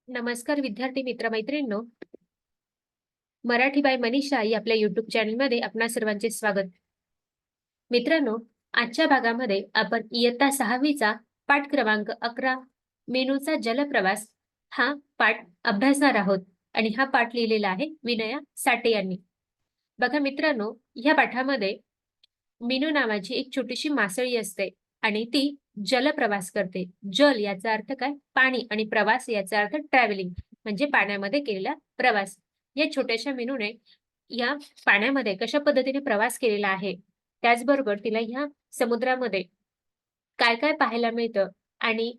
नमस्कार विद्यार्थी मित्र मैत्रिणींनो, मराठी बाय मनीषा या आपल्या युट्यूब चॅनलमध्ये आपणा सर्वांचे स्वागत. मित्रांनो, आजच्या भागामध्ये आपण इयत्ता 6वीचा पाठ क्रमांक 11 मेनूचा जलप्रवास हा पाठ अभ्यासणार आहोत आणि हा पाठ लिहिलेला आहे विनया साठे यांनी. बघा मित्रांनो, या पाठामध्ये मीनू नावाची एक छोटीशी मासळी असते आणि ती जलप्रवास करते. जल याचा अर्थ काय? पाणी आणि प्रवास याचा अर्थ ट्रॅव्हलिंग म्हणजे पाण्यामध्ये केलेला प्रवास. या छोट्याशा मीनूने या पाण्यामध्ये कशा पद्धतीने प्रवास केलेला आहे, त्याचबरोबर तिला ह्या समुद्रामध्ये काय काय पाहायला मिळतं आणि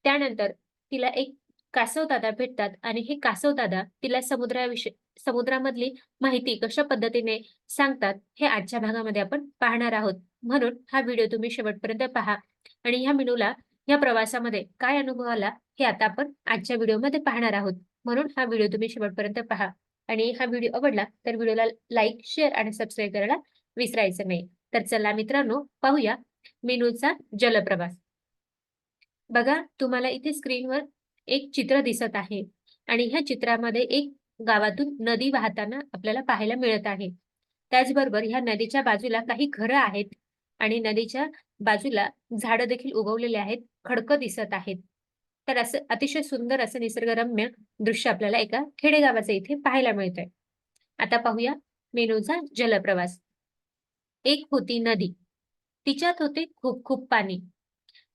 त्यानंतर तिला एक कासवदादा भेटतात आणि हे कासवदादा तिला समुद्रामधली माहिती कशा पद्धतीने सांगतात हे आजच्या भागामध्ये आपण पाहणार आहोत. म्हणून हा व्हिडिओ तुम्ही शेवटपर्यंत पहा आणि ह्या मीनूला या प्रवासामध्ये काय अनुभव आला हे आता आपण आजच्या व्हिडिओमध्ये पाहणार आहोत. म्हणून हा व्हिडिओ तुम्ही शेवटपर्यंत पहा आणि हा व्हिडिओ आवडला तर व्हिडिओला लाईक, शेअर आणि सबस्क्राईब करायला विसरायचं नाही. तर चला मित्रांनो, पाहूया मीनूचा जलप्रवास. बघा, तुम्हाला इथे स्क्रीनवर एक चित्र दिसत आहे आणि ह्या चित्रामध्ये एक गावातून नदी वाहताना आपल्याला पाहायला मिळत आहे. त्याचबरोबर ह्या नदीच्या बाजूला काही घरं आहेत आणि नदीच्या बाजूला झाडं देखील उगवलेले आहेत, खडकं दिसत आहेत. तर असं अतिशय सुंदर असं निसर्गरम्य दृश्य आपल्याला एका खेडेगावाचं इथे पाहायला मिळतंय. आता पाहूया मेनूचा जलप्रवास. एक होती नदी, तिच्यात होते खूप खूप पाणी.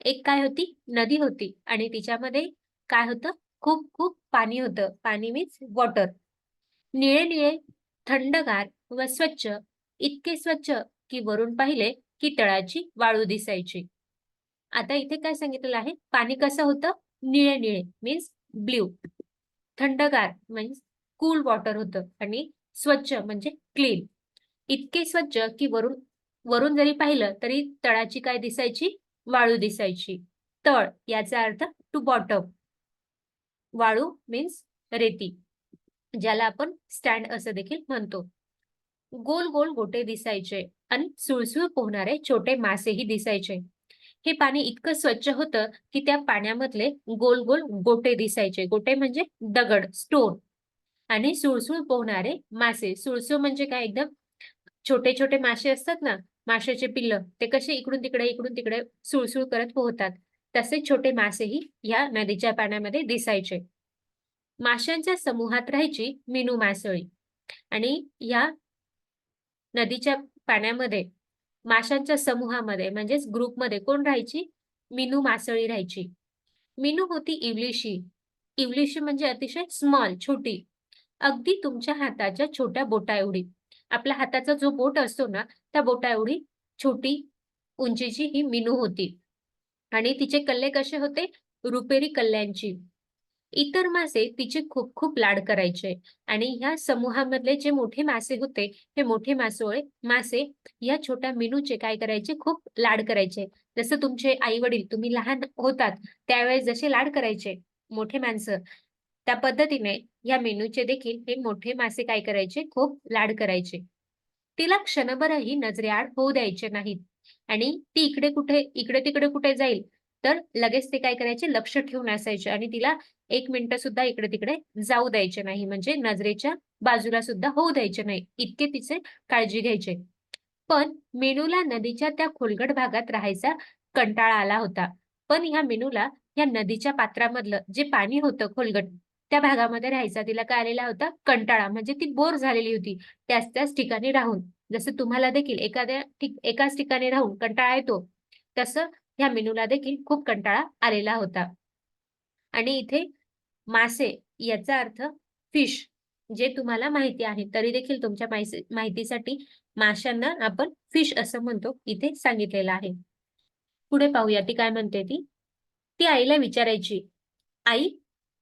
एक काय होती? नदी होती आणि तिच्यामध्ये काय होतं? खूप खूप पाणी होतं. पाणी मीन्स वॉटर. निळे निळे, थंडगार व स्वच्छ, इतके स्वच्छ की वरून पाहिले की तळाची वाळू दिसायची. आता इथे काय सांगितलेलं आहे? पाणी कसं होतं? निळे निळे मीन्स ब्ल्यू. थंडगार मीन्स कूल वॉटर होतं आणि स्वच्छ म्हणजे क्लीन. इतके स्वच्छ की वरून वरून जरी पाहिलं तरी तळाची काय दिसायची? वाळू दिसायची. तळ याचा अर्थ टू बॉटम. वाळू मीन्स रेती, ज्याला आपण स्टँड असं देखील म्हणतो. गोल गोल गोटे दिसायचे आणि सुळसुळ पोहणारे छोटे मासेही दिसायचे. हे पाणी इतकं स्वच्छ होतं की त्या पाण्यामधले गोल गोल गोटे दिसायचे. गोटे म्हणजे दगड, स्टोन. आणि सुळसुळ पोहणारे मासे. सुळसुळ म्हणजे काय? एकदम छोटे छोटे मासे असतात ना, माशाचे पिल्लं, ते कसे इकडून तिकडे सुळसुळ करत पोहतात, तसे छोटे मासेही या नदीच्या पाण्यामध्ये दिसायचे. माशांच्या समूहात राहायची मीनू मासळी आणि या नदीच्या पाण्यामध्ये माशांच्या समूहामध्ये म्हणजेच ग्रुपमध्ये कोण राहायची? मीनू मासळी राहायची. मीनू होती इवलीशी. इवलीशी म्हणजे अतिशय स्मॉल, छोटी. अगदी तुमच्या हाताच्या छोट्या बोटा एवढी. आपल्या हाताचा जो बोट असतो ना, त्या बोटा एवढी छोटी उंचीची ही मीनू होती. आणि तिचे कल्ले कसे होते? रुपेरी कल्ल्यांची. इतर मासे तिचे खूप खूप लाड करायचे आणि ह्या समूहामधले जे मोठे मासे होते, हे मोठे मासे या छोट्या मीनूचे काय करायचे? खूप लाड करायचे. जसं तुमचे आई-वडील तुम्ही लहान होतात त्यावेळेस जसे लाड करायचे मोठे माणसं, त्या पद्धतीने या मीनूचे देखील हे मोठे मासे काय करायचे? खूप लाड करायचे. तिला क्षणभरही नजरेआड होऊ द्यायचे नाहीत आणि ती इकडे-तिकडे कुठे जाईल, तर लगेच ते काय करायचे? लक्ष ठेवून असायचे आणि तिला 1 मिनिटं सुद्धा इकडे-तिकडे जाऊ द्यायचे नाही. म्हणजे नजरेच्या बाजूला सुद्धा होऊ द्यायचे नाही. इतके तिचे काळजी घ्यायचे. पण मेनूला नदीच्या त्या खोलगट भागात राहायचा कंटाळा आला होता. पण ह्या मेनूला या नदीच्या पात्रामधलं जे पाणी होतं खोलगट, त्या भागामध्ये राहायचा तिला काय आलेला होता? कंटाळा. म्हणजे ती बोर झालेली होती त्याच ठिकाणी राहून. जसं तुम्हाला देखील एकाच ठिकाणी राहून कंटाळा येतो, तसं ह्या मेनूला देखील खूप कंटाळा आलेला होता. आणि इथे मासे याचा अर्थ फिश, जे तुम्हाला माहिती आहे. तरी देखील तुमच्या माहितीसाठी माशांना आपण फिश असं म्हणतो, इथे सांगितलेलं आहे. पुढे पाहूया ती काय म्हणते ती. ती आईला विचारायची, "आई,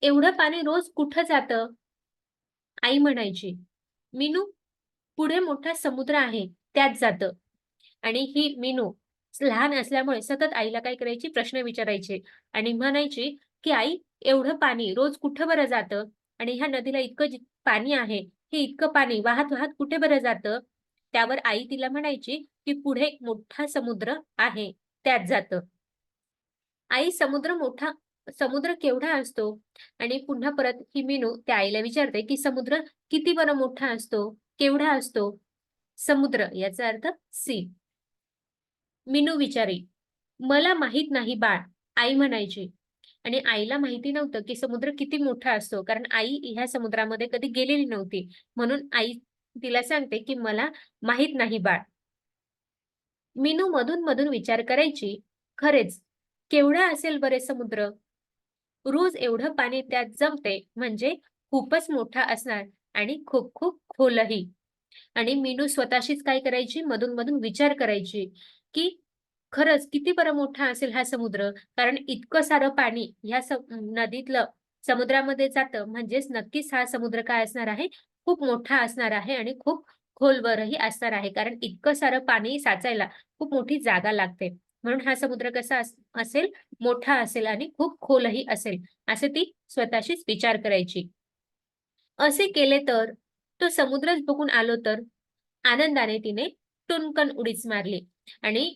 एवढं पाणी रोज कुठं जातं?" आई म्हणायची, "मीनू, पुढे मोठा समुद्र आहे, त्यात जातं." आणि ही मीनू लहान असल्यामुळे सतत आईला काय करायची? प्रश्न विचारायची आणि म्हणायची, की "आई, एवढं पाणी रोज कुठं बरं जातं? आणि ह्या नदीला इतकं पाणी आहे, हे इतकं पाणी वाहत-वाहत कुठे बरं जातं?" त्यावर आई तिला म्हणायची, की "पुढे एक मोठा समुद्र आहे, त्यात जातं." आई समुद्र मोठा समुद्र केवढा असतो? आणि पुन्हा परत ही मीनू त्या आईला विचारते, की समुद्र किती बरं मोठा असतो? केवढा असतो? समुद्र याचा अर्थ सी. मीनू विचारी, "मला माहीत नाही बाळ," आई म्हणायची. आणि आईला माहिती नव्हतं, की समुद्र किती मोठा असतो. कारण आई ह्या समुद्रामध्ये कधी गेलेली नव्हती. म्हणून आई तिला सांगते, की "मला माहीत नाही बाळ." मीनू मधून-मधून विचार करायची, "खरेच, केवढा असेल बरे समुद्र? रोज एवढं पाणी त्यात जमते म्हणजे खूपच मोठा असणार आणि खूप-खूप खोलही." आणि मीनू स्वतःशीच काय करायची, मधून-मधून विचार करायची, की खरंच किती बरं मोठा असेल हा समुद्र. कारण इतकं सारं पाणी ह्या नदीतलं समुद्रामध्ये जातं, म्हणजेच नक्कीच हा समुद्र काय असणार आहे, खूप मोठा असणार आहे आणि खूप खोलवरही असणार आहे. कारण इतकं सारं पाणी साचायला खूप मोठी जागा लागते. म्हणून हा समुद्र कसा असेल, मोठा असेल आणि खूप खोलही असेल, असे ती स्वतःशीच विचार करायची. असे केले तर, तो समुद्रच बघून आलो तर? आनंदाने तिने टुणकन उडीच मारली आणि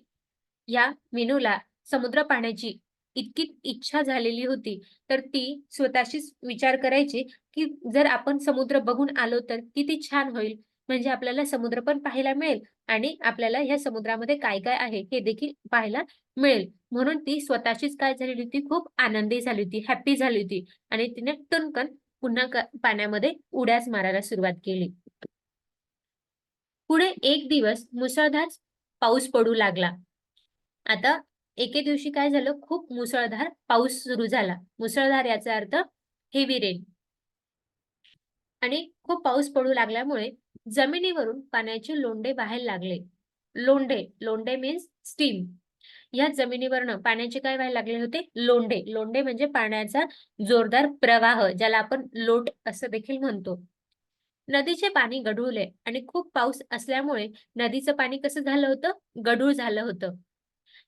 या मीनूला समुद्र पाहण्याची इतकी इच्छा झालेली होती, तर ती स्वतःशीच विचार करायची, की जर आपण समुद्र बघून आलो तर किती छान होईल. म्हणजे आपल्याला समुद्र पण पाहायला मिळेल आणि आपल्याला ह्या समुद्रामध्ये काय-काय आहे हे देखील पाहायला मिळेल. म्हणून ती स्वतःचीच काय झालेली होती, खूप आनंदी झाली होती, हॅपी झाली होती आणि तिने टुणकन पुन्हा पाण्यामध्ये उड्याच मारायला सुरुवात केली. पुढे एक दिवस मुसळधार पाऊस पडू लागला. आता एके दिवशी काय झालं, खूप मुसळधार पाऊस सुरू झाला. मुसळधार याचा अर्थ हेवी रेन आणि खूप पाऊस पडू लागल्यामुळे जमिनीवरून पाण्याचे लोंढे व्हायला लागले. Londhe, Londhe means steam. या जमिनीवरनं पाण्याचे काय व्हायला लागले होते? लोंढे. लोंढे म्हणजे पाण्याचा जोरदार प्रवाह, ज्याला आपण लोट असं देखील म्हणतो. नदीचे पाणी गढुळले आणि खूप पाऊस असल्यामुळे नदीचं पाणी कसं झालं होतं? गढूळ झालं होतं.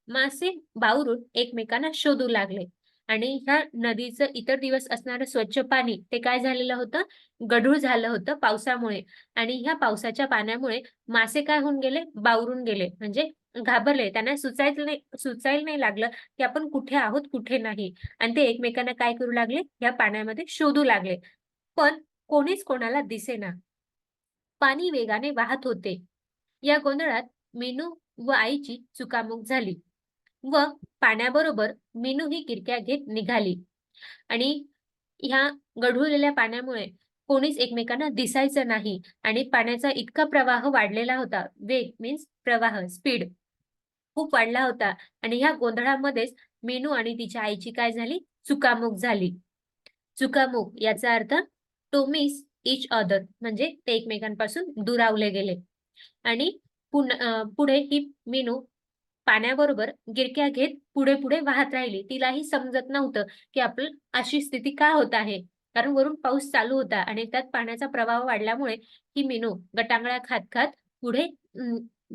मासे बावरून एकमेकांना शोधू लागले आणि ह्या नदीचं इतर दिवस असणारं स्वच्छ पाणी ते काय झालेलं होतं? गढूळ झालं होतं पावसामुळे आणि ह्या पावसाच्या पाण्यामुळे मासे काय होऊन गेले? बावरून गेले. म्हणजे घाबरले. त्यांना सुचायला नाही लागलं, की आपण कुठे आहोत, कुठे नाही. आणि ते एकमेकांना काय करू लागले? या पाण्यामध्ये शोधू लागले. पण कोणीच कोणाला दिसेना. पाणी वेगाने वाहत होते. या गोंधळात मीनू व आईची चुकामुक झाली व पाण्याबरोबर मीनू ही गिरक्या घेत निघाली आणि ह्या गढुळलेल्या पाण्यामुळे कोणीच एकमेकांना दिसायचं नाही आणि पाण्याचा इतका प्रवाह वाढलेला होता. वेग मीन्स प्रवाह, स्पीड खूप वाढला होता आणि ह्या गोंधळामध्येच मीनू आणि तिच्या आईची काय झाली? चुकामुक झाली. चुकामुक याचा earth to miss each other म्हणजे ते एकमेकांपासून दुरावले गेले. आणि पुढे ही मीनू पाण्याबरोबर गिरक्या घेत पुढे-पुढे वाहत राहिली. तिलाही समजत नव्हतं, की आपली अशी स्थिती का होत आहे? कारण वरून पाऊस चालू होता आणि त्यात पाण्याचा प्रवाह वाढल्यामुळे ही मीनू गटांगळा खात-खात पुढे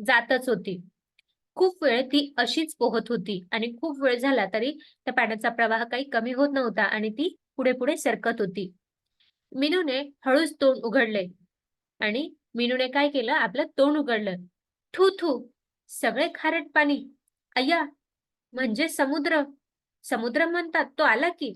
जातच होती. खूप वेळ ती अशीच पोहत होती आणि खूप वेळ झाला तरी त्या पाण्याचा प्रवाह काही कमी होत नव्हता आणि ती पुढे-पुढे सरकत होती. मीनूने हळूच तोंड उघडले आणि मीनूने काय केलं? आपलं तोंड उघडलं. थू थू! सगळे खारट पाणी. अय्या! म्हणजे समुद्र. समुद्र म्हणतात तो आला की.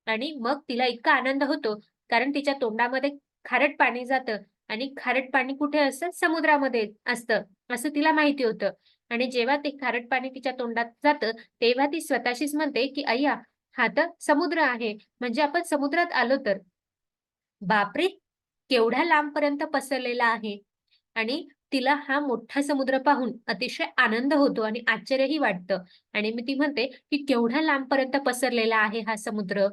आणि मग तिला इतका आनंद होतो, कारण तिच्या तोंडामध्ये खारट पाणी जातं आणि खारट पाणी कुठे असतं? समुद्रामध्ये असतं, असं तिला माहिती होतं. आणि जेव्हा ते खारट पाणी तिच्या तोंडात जातं, तेव्हा ती स्वतःशीच म्हणते, की "अय्या! हा तर समुद्र आहे. म्हणजे आपण समुद्रात आलो तर." बापरे! केवढ्या लांबपर्यंत पसरलेला आहे आणि तिला हा मोठा समुद्र पाहून अतिशय आनंद होतो आणि आश्चर्यही वाटतं आणि मग ती म्हणते, की केवढ्या लांबपर्यंत पसरलेला आहे हा समुद्र.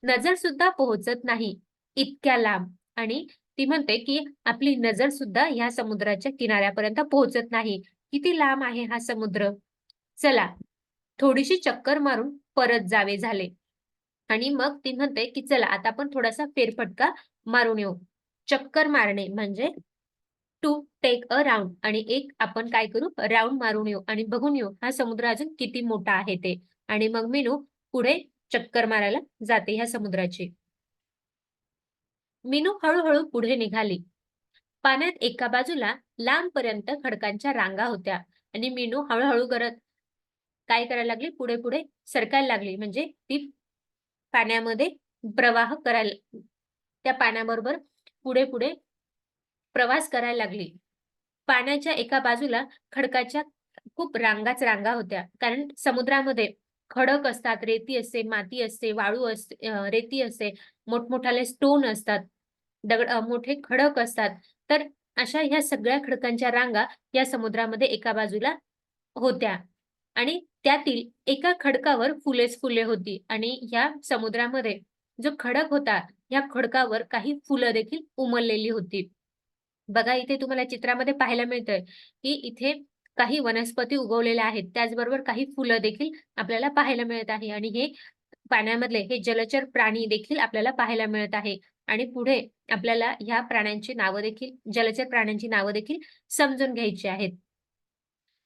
नजर सुद्धा पोहोचत नाही इतक्या लांब आणि ती म्हणते, की आपली नजर सुद्धा ह्या समुद्राच्या किनाऱ्यापर्यंत पोहोचत नाही. किती लांब आहे हा समुद्र. चला, थोडीशी चक्कर मारून परत जावे झाले. आणि मग ती म्हणते, की चला आता आपण थोडासा फेरफटका मारून येऊ. चक्कर मारणे म्हणजे टू टेक अ राउंड आणि एक आपण काय करू राउंड मारून येऊ आणि बघून येऊ हा समुद्र अजून किती मोठा आहे ते. आणि मग मीनू पुढे चक्कर मारायला जाते ह्या समुद्राची. मीनू हळू पुढे निघाली. पाण्यात एका बाजूला लांबपर्यंत खडकांच्या रांगा होत्या आणि मीनू हळू करत काय करायला लागली, पुढे पुढे सरकायला लागली, म्हणजे ती पाण्यामध्ये प्रवाह करायला, त्या पाण्याबरोबर पुढे पुढे प्रवास करायला लागली. पाण्याच्या एका बाजूला खडकाच्या खूप रांगाच रांगा होत्या, कारण समुद्रामध्ये खडक असतात, रेती असते, माती असते, वाळू असते, रेती असते, मोठमोठाले स्टोन असतात, मोठे खडक असतात. तर अशा ह्या सगळ्या खडकांच्या रांगा या समुद्रामध्ये एका बाजूला होत्या आणि त्यातील एका खडकावर फुलेच फुले होती आणि ह्या समुद्रामध्ये जो खडक होता, या खडकावर काही फुलं देखील उमललेली होती. बघा, इथे तुम्हाला चित्रामध्ये पाहायला मिळतंय, की इथे काही वनस्पती उगवलेल्या आहेत. त्याचबरोबर काही फुलं देखील आपल्याला पाहायला मिळत आहे आणि हे पाण्यामधले हे जलचर प्राणी देखील आपल्याला पाहायला मिळत आहे आणि पुढे आपल्याला ह्या प्राण्यांची नावं देखील, जलचर प्राण्यांची नावं देखील समजून घ्यायची आहेत.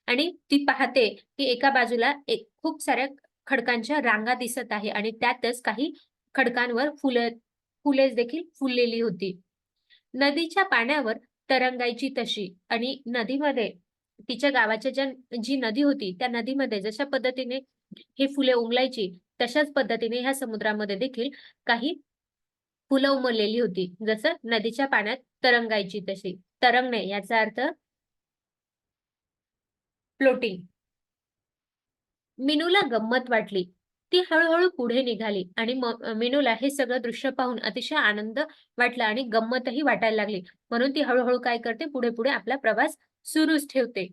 आणि ती पाहते, की एका बाजूला एक खूप साऱ्या खडकांच्या रांगा दिसत आहे आणि त्यातच काही खडकांवर फुले देखील फुललेली होती. नदीच्या पाण्यावर तरंगायची तशी आणि नदीमध्ये तिच्या गावाच्या जी नदी होती, त्या नदीमध्ये जशा पद्धतीने ही फुले उमलायची, तशाच पद्धतीने ह्या समुद्रामध्ये देखील काही फुलं उमललेली होती. जसं नदीच्या पाण्यात तरंगायची तशी. तरंगणे याचा अर्थ फ्लोटिंग. मीनूला गंमत वाटली. ती हळू-हळू पुढे निघाली आणि मीनूला हे सगळं दृश्य पाहून अतिशय आनंद वाटला आणि गंमतही वाटायला लागली. म्हणून ती हळू-हळू काय करते, पुढे-पुढे आपला प्रवास सुरूच ठेवते.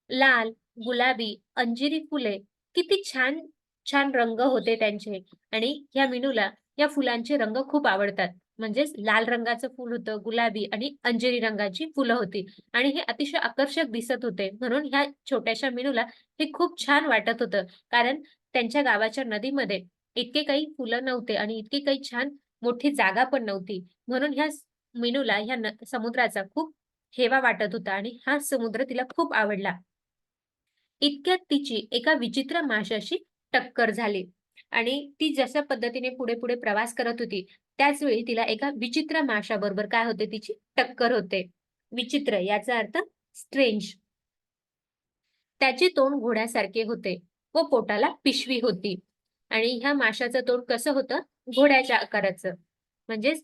लाल, गुलाबी, अंजिरी फुले किती छान छान रंग होते त्यांचे आणि ह्या मीनूला या फुलांचे रंग खूप आवडतात. म्हणजेच लाल रंगाचं फूल होतं, गुलाबी आणि अंजिरी रंगाची फुलं होती आणि हे अतिशय आकर्षक दिसत होते. म्हणून ह्या छोट्याशा मीनूला हे खूप छान वाटत होतं. कारण त्यांच्या गावाच्या नदीमध्ये इतके काही फुलं नव्हते आणि इतकी काही छान मोठी जागा पण नव्हती. म्हणून ह्या मीनूला ह्या समुद्राचा खूप हेवा वाटत होता आणि हा समुद्र तिला खूप आवडला. इतक्यात तिची एका विचित्र माशाशी टक्कर झाली आणि ती जशा पद्धतीने पुढे-पुढे प्रवास करत होती, त्याच वेळी तिला एका विचित्र माशाबरोबर काय होते, तिची टक्कर होते. विचित्र याचा अर्थ स्ट्रेंज. त्याचे तोंड घोड्यासारखे होते व पोटाला पिशवी होती आणि ह्या माशाचं तोंड कसं होतं? घोड्याच्या आकाराचं. म्हणजेच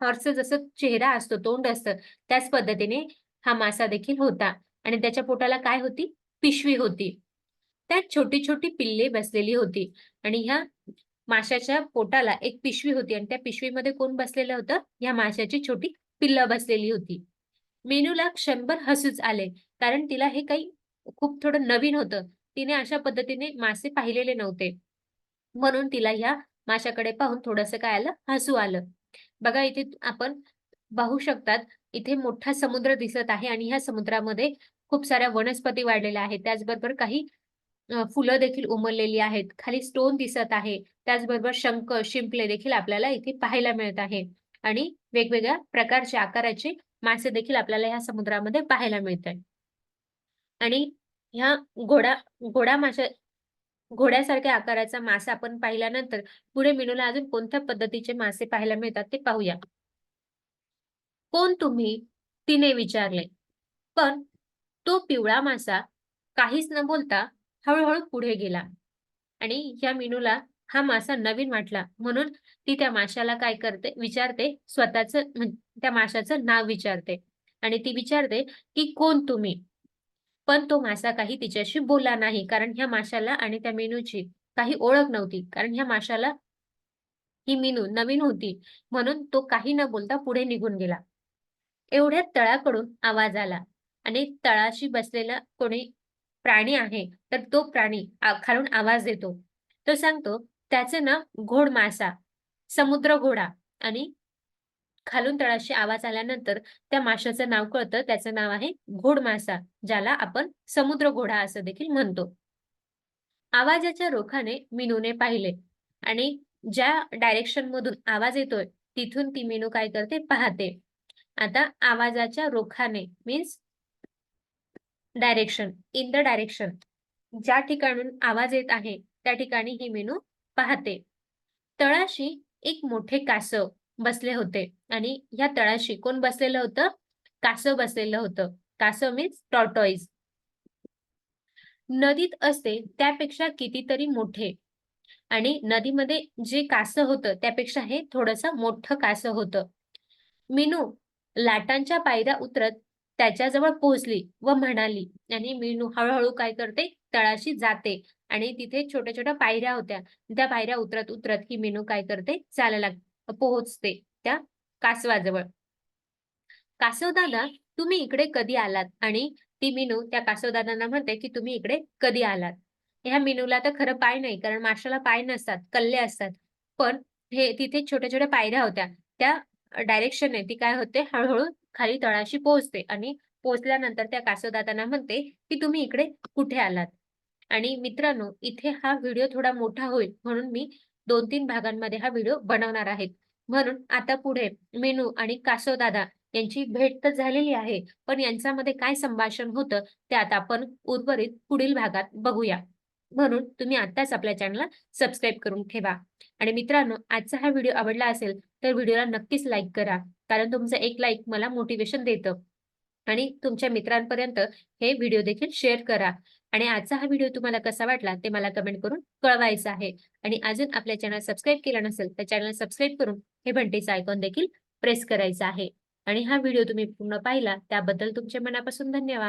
हॉर्सचं जसं चेहरा असतो, तोंड असतं, त्याच पद्धतीने हा मासा देखील होता आणि त्याच्या पोटाला काय होती? पिशवी होती. त्यात छोटी-छोटी पिल्ले बसलेली होती आणि ह्या माशाच्या पोटाला एक पिशवी होती आणि त्या पिशवीमध्ये कोण बसलेलं होतं? ह्या माशाची छोटी पिल्लं बसलेली होती. मेनूला क्षणभर हसूच आले, कारण तिला हे काही खूप थोडं नवीन होतं. तिने अशा पद्धतीने मासे पाहिलेले नव्हते. म्हणून तिला ह्या माशाकडे पाहून थोडंसं काय आलं? हसू आलं. बघा, इथे आपण पाहू शकतात, इथे मोठा समुद्र दिसत आहे आणि ह्या समुद्रामध्ये खूप साऱ्या वनस्पती वाढलेल्या आहेत. त्याचबरोबर काही फुलं देखील उमललेली आहेत. खाली स्टोन दिसत आहे. त्याचबरोबर शंख, शिंपले देखील आपल्याला इथे पाहायला मिळत आहे आणि वेगवेगळ्या प्रकारचे आकाराचे मासे देखील आपल्याला ह्या समुद्रामध्ये पाहायला मिळतायत. आणि ह्या घोडा घोडा माशा घोड्यासारख्या आकाराचा मासा आपण पाहिल्यानंतर पुढे मीनूला अजून कोणत्या पद्धतीचे मासे पाहायला मिळतात ते पाहूया. "कोण तुम्ही?" तिने विचारले. पण तो पिवळा मासा काहीच न बोलता हळू पुढे गेला. आणि ह्या मीनूला हा मासा नवीन वाटला. म्हणून ती त्या माशाला काय करते, विचारते स्वतःचं त्या माशाचं नाव विचारते आणि ती विचारते, की "कोण तुम्ही?" पण तो मासा काही तिच्याशी बोलला नाही. कारण ह्या माशाला आणि त्या मीनूची काही ओळख नव्हती. कारण ह्या माशाला ही मीनू नवीन होती. म्हणून तो काही न बोलता पुढे निघून गेला. एवढ्यात तळाकडून आवाज आला आणि तळाशी बसलेला कोणी प्राणी आहे, तर तो प्राणी खालून आवाज देतो. तो सांगतो, त्याचं नाव घोडमासा, समुद्र घोडा आणि खालून तळाशी आवाज आल्यानंतर त्या माशाचं नाव कळतं. त्याचं नाव आहे घोडमासा, ज्याला आपण समुद्र घोडा असं देखील म्हणतो. आवाजाच्या रोखाने मीनूने पाहिले आणि ज्या डायरेक्शनमधून आवाज येतोय, तिथून ती मीनू काय करते पाहते. आता आवाजाच्या रोखाने means direction, in the direction. ज्या ठिकाणून आवाज येत आहे, त्या ठिकाणी ही मीनू पाहते. तळाशी एक मोठे कासव बसले होते आणि ह्या तळाशी कोण बसलेलं होतं? कासव बसलेलं होतं. कासव मीन्स टॉर्टॉइस. नदीत असते त्यापेक्षा कितीतरी मोठे आणि नदीमध्ये जे कासव होतं त्यापेक्षा हे थोडंसं मोठं कासव होतं. मीनू लाटांच्या पायऱ्या उतरत त्याच्याजवळ पोहोचली व म्हणाली आणि मीनू हळू काय करते तळाशी जाते आणि तिथे छोट्या-छोट्या पायऱ्या होत्या. त्या पायऱ्या उतरत ही मीनू काय करते पोहोचते त्या कासवाजवळ. "कासवदादा, तुम्ही इकडे कधी आलात?" आणि ती मीनू त्या कासवदादांना म्हणते, की "तुम्ही इकडे कधी आलात?" ह्या मीनूला तर खरं पाय नाही, कारण माशाला पाय नसतात, कल्ले असतात. पण हे तिथे छोट्या-छोट्या पायऱ्या होत्या. त्या डायरेक्शनने ती काय होते, हळू खाली तळाशी पोहोचते आणि पोहोचल्यानंतर त्या कासवदादांना म्हणते, की "तुम्ही इकडे कुठे आलात?" आणि मित्रांनो, इथे हा व्हिडिओ थोडा मोठा होईल, म्हणून मी 2-3 भागांमध्ये हा व्हिडिओ बनवणार आहे. म्हणून आता पुढे मीनू आणि कासवदादा यांची भेट तर झालेली आहे, पण यांच्यामध्ये काय संभाषण होतं, ते आता आपण उर्वरित पुढील भागात बघूया. म्हणून तुम्ही आत्ताच आपल्या चॅनलला सबस्क्राईब करून ठेवा. आणि मित्रांनो, आजचा हा व्हिडिओ आवडला असेल, तर व्हिडिओला नक्कीच लाईक करा. कारण तुमचं एक लाईक मला मोटिव्हेशन देतं. आणि तुमच्या मित्रांपर्यंत हे व्हिडिओ देखील शेअर करा. आणि आजचा हा व्हिडिओ तुम्हाला कसा वाटला ते मला कमेंट करून कळवायचं आहे. आणि अजून आपल्या चॅनल सबस्क्राईब केलं नसेल, तर चॅनल सबस्क्राईब करून हे घंटीचं आयकॉन देखील प्रेस करायचं आहे. आणि हा व्हिडिओ तुम्ही पूर्ण पाहिला त्याबद्दल तुमचे मनापासून धन्यवाद.